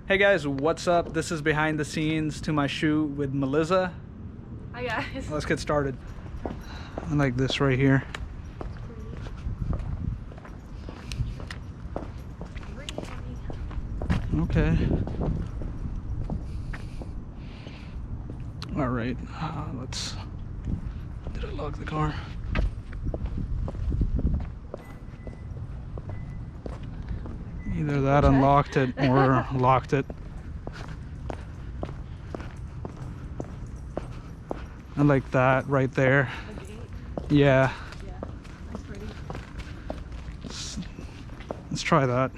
Hey guys, what's up? This is behind the scenes to my shoot with Melissa. Hi guys. Let's get started. I like this right here. Okay. All right. Let's. Did I lock the car? Either that unlocked it or locked it. I like that right there. The gate? Yeah. Yeah, that's pretty. Let's try that.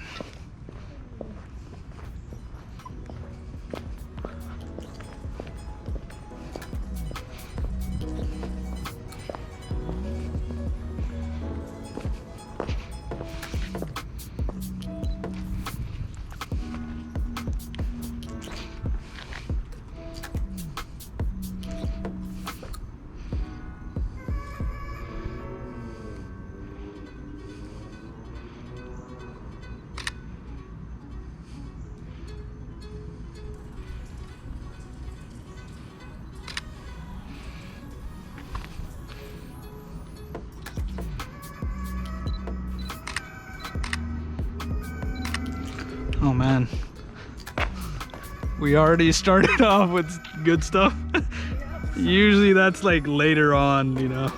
Oh man, we already started off with good stuff. Usually that's like later on, you know.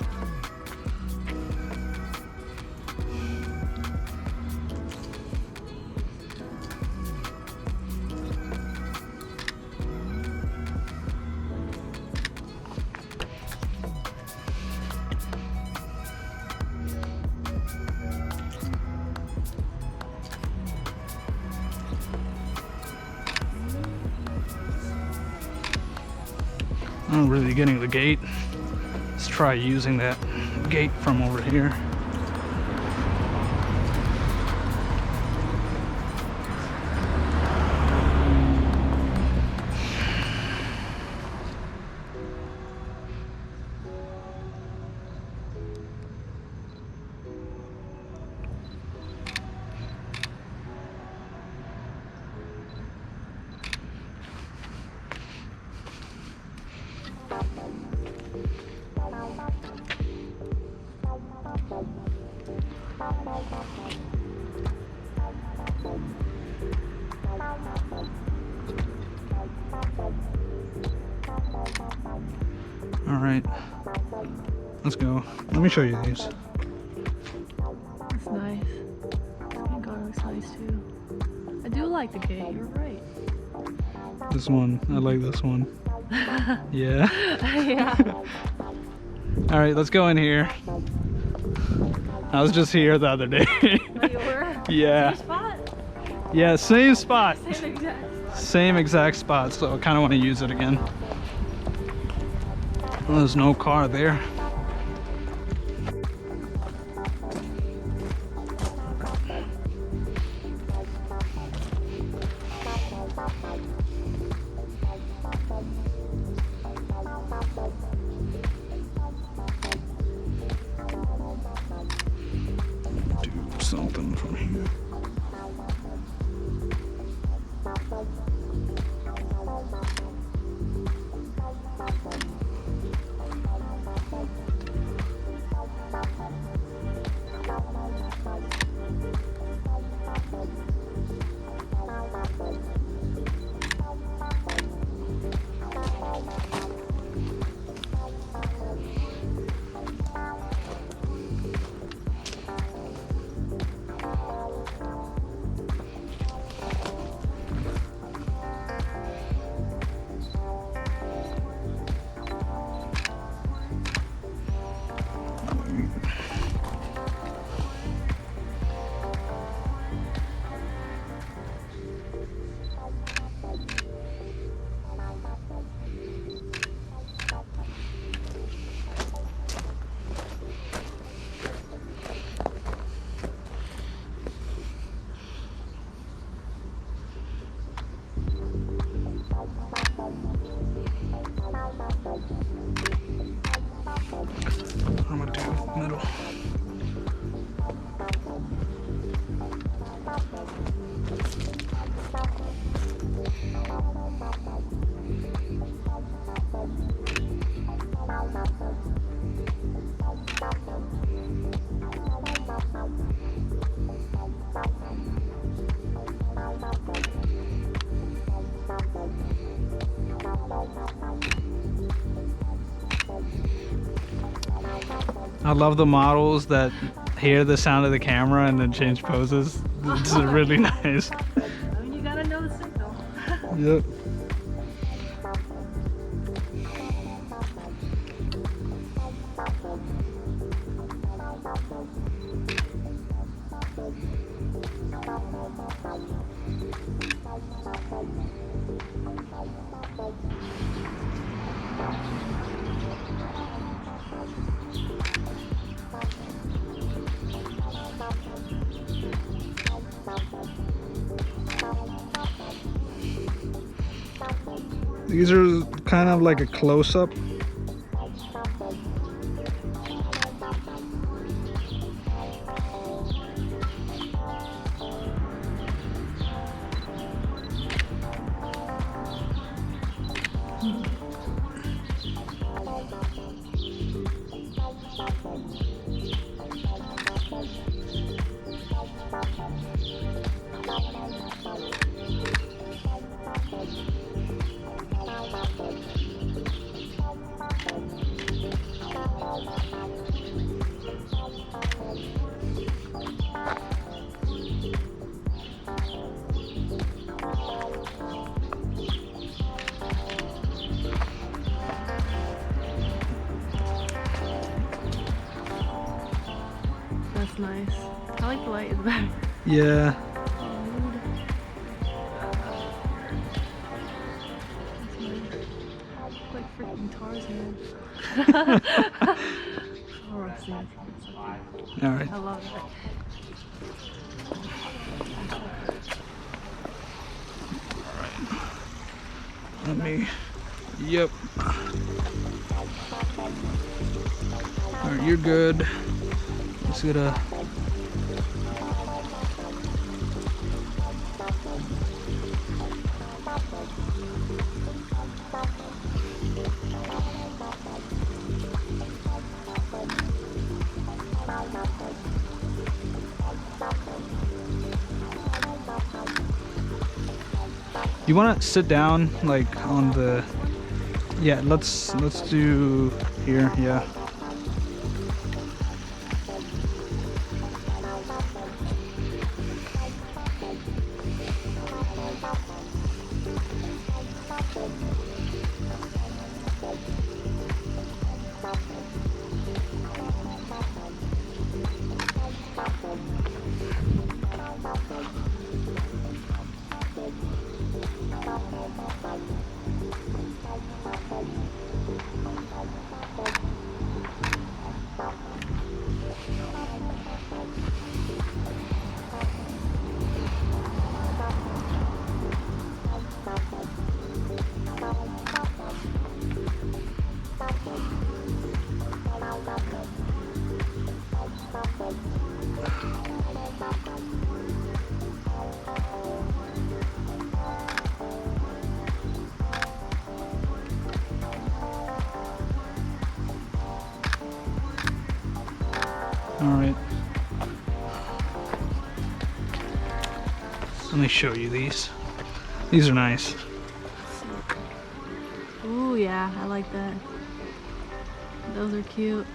I'm not really getting the gate. Let's try using that gate from over here. All right, let's go. Let me show you these. That's nice. Skin color looks nice too. I do like the gate, you're right. This one, I like this one. Yeah. Yeah. All right, let's go in here. I was just here the other day. Oh, you were? Yeah. Same spot? Yeah, same spot. Same exact. Same exact spot, so I kind of want to use it again. Well, there's no car there. Do something from here. I'm gonna do middle. I love the models that hear the sound of the camera and then change poses. It's really nice. I mean, you gotta know the signal. Yep. These are kind of like a close-up. That's nice. I like the light in the back. Yeah. Like freaking Tarzan. Oh, All right. I love it. Let me. Yep. All right, you're good. Just gonna. You want to sit down like on the, yeah, let's do here, yeah. All right. Let me show you these. These are nice. Ooh, yeah, I like that. Those are cute.